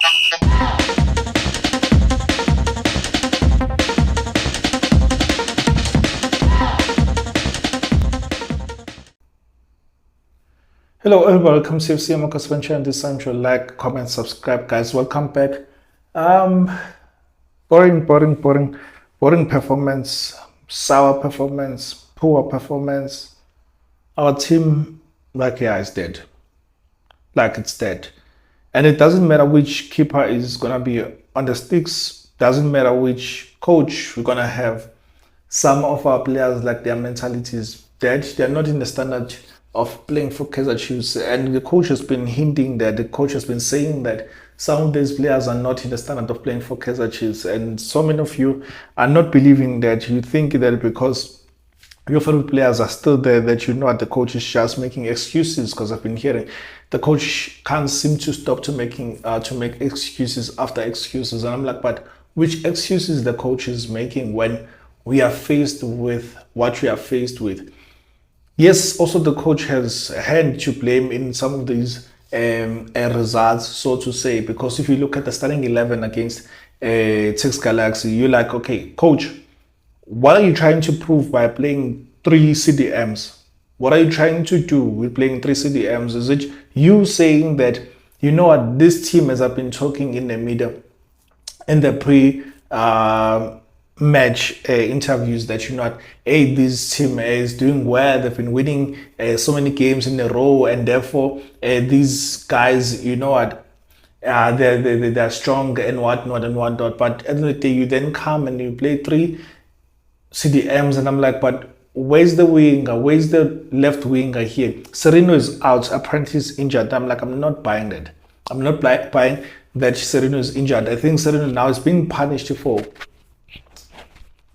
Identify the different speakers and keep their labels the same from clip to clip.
Speaker 1: Hello and welcome to CFC Marcus Venture and this time to like, comment, subscribe, guys. Welcome back. Um, boring performance, sour performance, poor performance. Our team, is dead. Like it's dead, and it doesn't matter which keeper is gonna be on the sticks. Doesn't matter which coach we're gonna have. Some of our players, like their mentality is dead. They're not in the standard of playing for Kaizer Chiefs. And the coach has been hinting that, the coach has been saying that some of these players are not in the standard of playing for Kaizer Chiefs. And so many of you are not believing that. You think that because your favorite players are still there, that you know what, the coach is just making excuses. Because I've been hearing the coach can't seem to stop to make excuses after excuses. And I'm like, but which excuses the coach is making when we are faced with what we are faced with? Yes, also the coach has a hand to blame in some of these results, so to say, because if you look at the starting 11 against Tex Galaxy, you're like, okay, coach, what are you trying to prove by playing 3 CDMs? What are you trying to do with playing 3 CDMs? Is it you saying that, you know what, this team, as I've been talking in the middle, in the match interviews, that you know what, hey, this team is doing well, they've been winning so many games in a row, and therefore these guys, you know what, they're strong and whatnot. But at the end of the day, you then come and you play 3 CDMs, and I'm like, but where's the winger? Where's the left winger here? Sereno is out, apparently he's injured. I'm like, I'm not buying that. I'm not buying that Sereno is injured. I think Sereno now is being punished for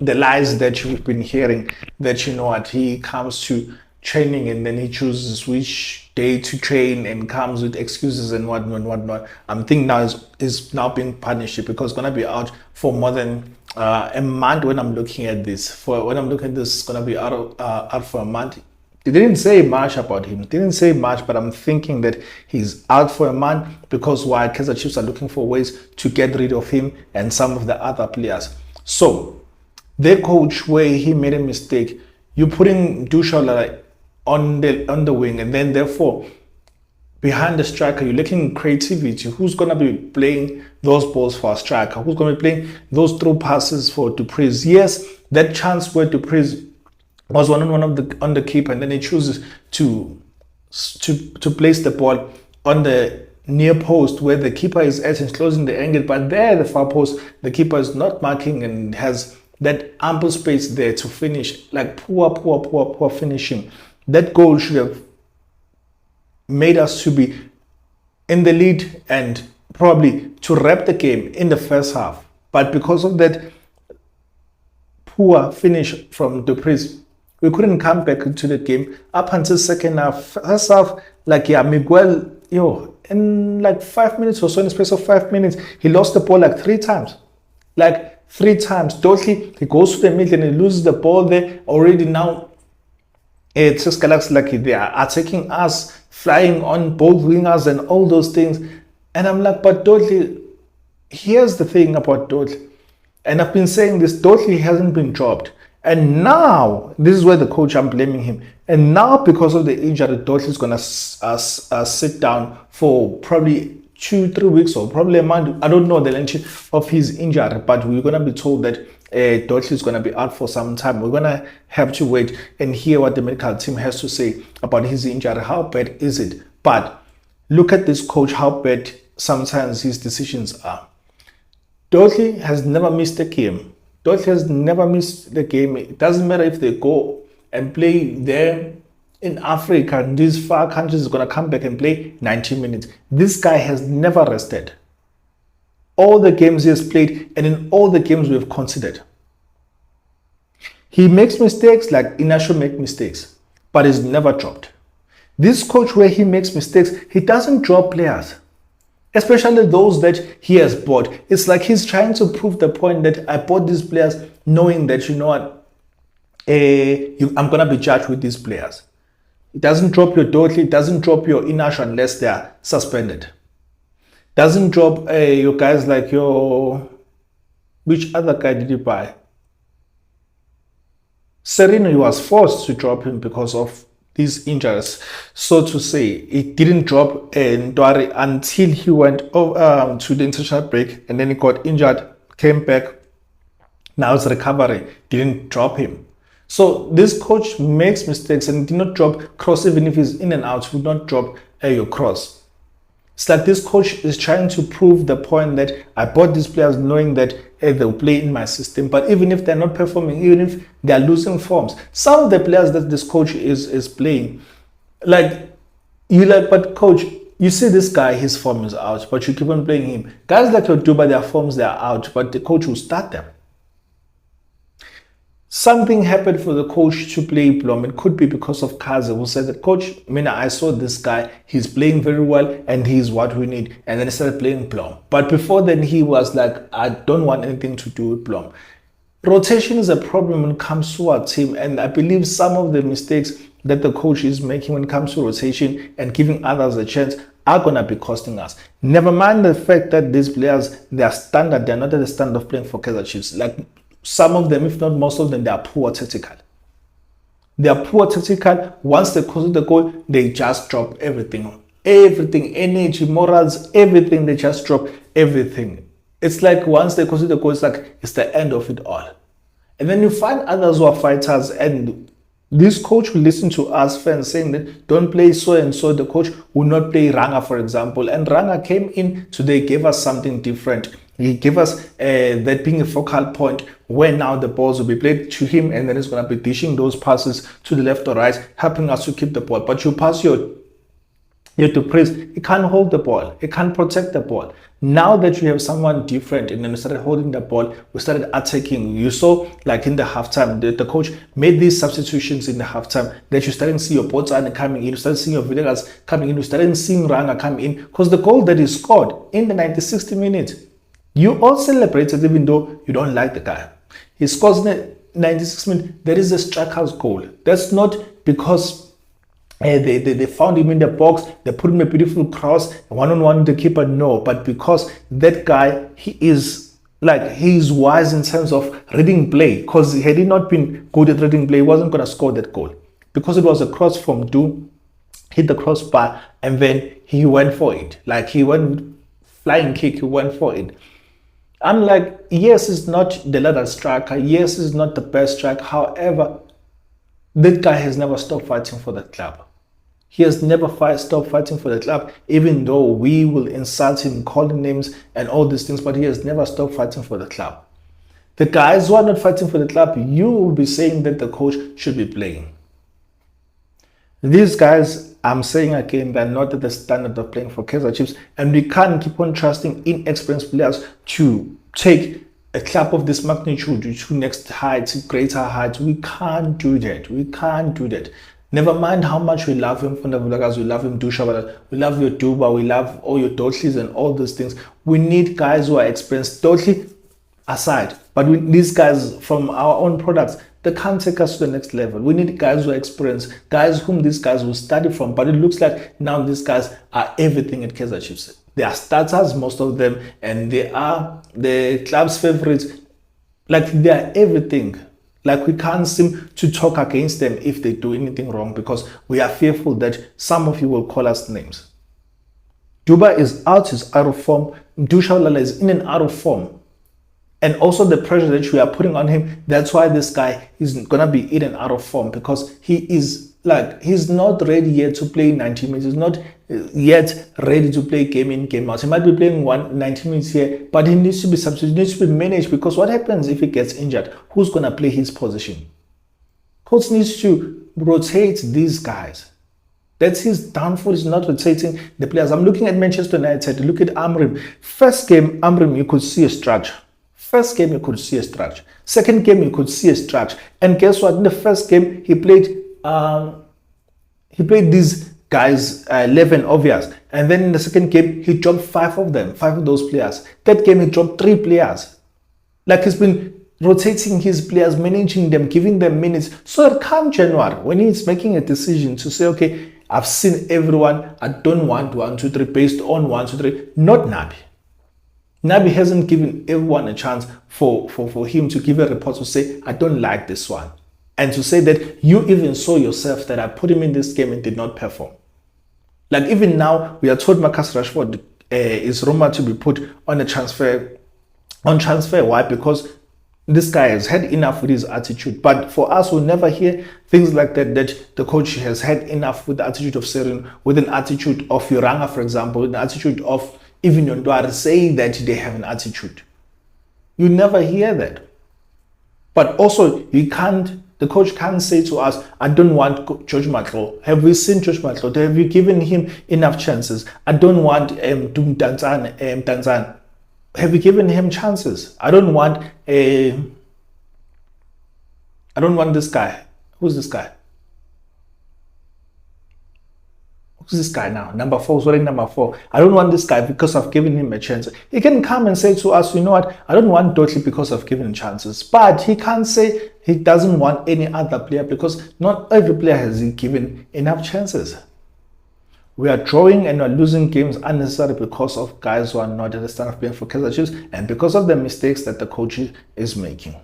Speaker 1: the lies that you've been hearing, that you know what, he comes to training and then he chooses which day to train and comes with excuses and whatnot. I'm thinking now is now being punished because it's gonna be out for more than a month. When I'm looking at this, it's gonna be out for a month. They didn't say much about him. Didn't say much, but I'm thinking that he's out for a month because while Kaizer Chiefs are looking for ways to get rid of him and some of the other players. So their coach, where he made a mistake, you're putting Dushala on the wing, and then therefore behind the striker you're looking creativity. Who's gonna be playing those balls for a striker? Who's gonna be playing those through passes for Dupreez? Yes, that chance where Dupreez was one-on-one on the keeper, and then he chooses to place the ball on the near post where the keeper is at and closing the angle, but there the far post, the keeper is not marking and has that ample space there to finish. Like poor finishing. That goal should have made us to be in the lead and probably to wrap the game in the first half. But because of that poor finish from Dupreez, we couldn't come back into the game up until second half. First half, Miguel, in like 5 minutes or so, in the space of 5 minutes, he lost the ball like 3 times. Like 3 times. Totally, he goes to the middle and he loses the ball there. Already now, it's Galaxy, like they are attacking us, flying on both wingers and all those things. And I'm like, but Dudley, here's the thing about Dudley. And I've been saying this, Dudley hasn't been dropped. And now, this is where the coach, I'm blaming him. And now, because of the injury, Dudley is going to sit down for probably 2-3 weeks or probably a month. I don't know the length of his injury, but we're going to be told that Dudley is going to be out for some time. We're going to have to wait and hear what the medical team has to say about his injury. How bad is it? But look at this coach, how bad sometimes his decisions are. Dudley has never missed a game. Dudley has never missed the game. It doesn't matter if they go and play there in Africa, and these far countries, is going to come back and play 90 minutes. This guy has never rested. All the games he has played, and in all the games we have considered, he makes mistakes like Inacho make mistakes, but he's never dropped. This coach, where he makes mistakes, he doesn't drop players, especially those that he has bought. It's like he's trying to prove the point that I bought these players knowing that, you know what, I'm going to be judged with these players. It doesn't drop your Dudley, it doesn't drop your Inacho unless they are suspended. Doesn't drop your guys like your, which other guy did you buy? Serena, he was forced to drop him because of these injuries. So to say, he didn't drop Ndwari until he went to the international break, and then he got injured, came back. Now it's recovery. Didn't drop him. So this coach makes mistakes and did not drop Cross. Even if he's in and out, would not drop your Cross. It's like this coach is trying to prove the point that I bought these players knowing that they'll play in my system. But even if they're not performing, even if they're losing forms, some of the players that this coach is playing, like, you like, but coach, you see this guy, his form is out, but you keep on playing him. Guys like Yoduba, their forms, they're out, but the coach will start them. Something happened for the coach to play Blom. It could be because of Kaizer, who said that, Coach, Mina, I saw this guy, he's playing very well and he's what we need. And then he started playing Blom. But before then, he was like, I don't want anything to do with Blom. Rotation is a problem when it comes to our team. And I believe some of the mistakes that the coach is making when it comes to rotation and giving others a chance are going to be costing us. Never mind the fact that these players, they're standard, they're not at the standard of playing for Kaizer Chiefs. Like, some of them, if not most of them, they are poor tactical. They are poor tactical. Once they concede the goal, they just drop everything. Everything, energy, morals, everything, they just drop everything. It's like once they concede the goal, it's like it's the end of it all. And then you find others who are fighters, and this coach will listen to us fans saying that don't play so and so. The coach will not play Ranga, for example. And Ranga came in today, gave us something different. He gave us that being a focal point where now the balls will be played to him, and then he's going to be dishing those passes to the left or right, helping us to keep the ball. But you pass your to press, he can't hold the ball, he can't protect the ball. Now that you have someone different, and then we started holding the ball, we started attacking. You saw, like in the halftime, the coach made these substitutions in the halftime that you started to see your Botswana coming in, you started seeing your Villegas coming in, you started seeing Ranga coming in, because the goal that he scored in the 96th minute, you all celebrated even though you don't like the guy. He scores in the 96th minute. That is a striker's goal. That's not because they found him in the box, they put him a beautiful cross, one-on-one with the keeper. No, but because that guy, he's wise in terms of reading play. Because had he not been good at reading play, he wasn't going to score that goal. Because it was a cross from Du, hit the crossbar, and then he went for it. Like, he went flying kick, he went for it. I'm like, yes, it's not the leader striker. Yes, it's not the best striker. However, that guy has never stopped fighting for the club. He has never stopped fighting for the club, even though we will insult him, call him names and all these things, but he has never stopped fighting for the club. The guys who are not fighting for the club, you will be saying that the coach should be playing. These guys, I'm saying again, they're not at the standard of playing for Kaizer Chiefs, and we can't keep on trusting inexperienced players to take a club of this magnitude to next heights, greater heights. We can't do that. We can't do that. Never mind how much we love him from the vloggers, we love him Dusha, we love your Duba, we love all your Dotlis and all those things. We need guys who are experienced, Dotli aside, but these guys from our own products, they can't take us to the next level. We need guys who are experienced, guys whom these guys will study from. But it looks like now these guys are everything at Kaizer Chiefs. They are starters, most of them, and they are the club's favorites. Like, they are everything. Like, we can't seem to talk against them if they do anything wrong, because we are fearful that some of you will call us names. Duba is out, is out of form. Dusha is in and out of form. And also the pressure that we are putting on him, that's why this guy is going to be in and out of form, because he's not ready yet to play 90 minutes. He's not yet ready to play game in, game out. He might be playing 90 minutes here, but he needs to be substituted, needs to be managed, because what happens if he gets injured? Who's going to play his position? Coach needs to rotate these guys. That's his downfall, is not rotating the players. I'm looking at Manchester United. Look at Amrim. First game, Amrim, you could see a structure. First game, you could see a structure. Second game, you could see a structure. And guess what? In the first game, he played these guys 11 obvious. And then in the second game, he dropped 5 of those players. Third game, he dropped 3 players. Like, he's been rotating his players, managing them, giving them minutes. So that come January, when he's making a decision to say, okay, I've seen everyone. I don't want 1, 2, 3 based on 1, 2, 3. Not Nabi. Nabi hasn't given everyone a chance for him to give a report to say, I don't like this one. And to say that you even saw yourself that I put him in this game and did not perform. Like even now, we are told Marcus Rashford is rumored to be put on a transfer. Why? Because this guy has had enough with his attitude. But for us, we'll never hear things like that, that the coach has had enough with the attitude of Serin, with an attitude of Yoranga, for example, with an attitude of even Yondwari, saying that they have an attitude. You never hear that. But also, the coach can't say to us, I don't want George Matlo. Have we seen George Matlo? Have you given him enough chances? I don't want Dum Tanzan. Have you given him chances? I don't want this guy. Who's this guy? Who's this guy now? Number 4, sorry, number 4. I don't want this guy because I've given him a chance. He can come and say to us, you know what? I don't want Dottley because I've given him chances. But he can't say he doesn't want any other player because not every player has given enough chances. We are drawing and we are losing games unnecessarily because of guys who are not at the stand of playing for Kaizer Chiefs and because of the mistakes that the coach is making.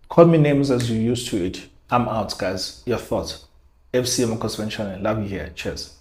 Speaker 1: Call me names as you used to it. I'm out, guys. Your thoughts. FC Mokos Channel. Love you here. Cheers.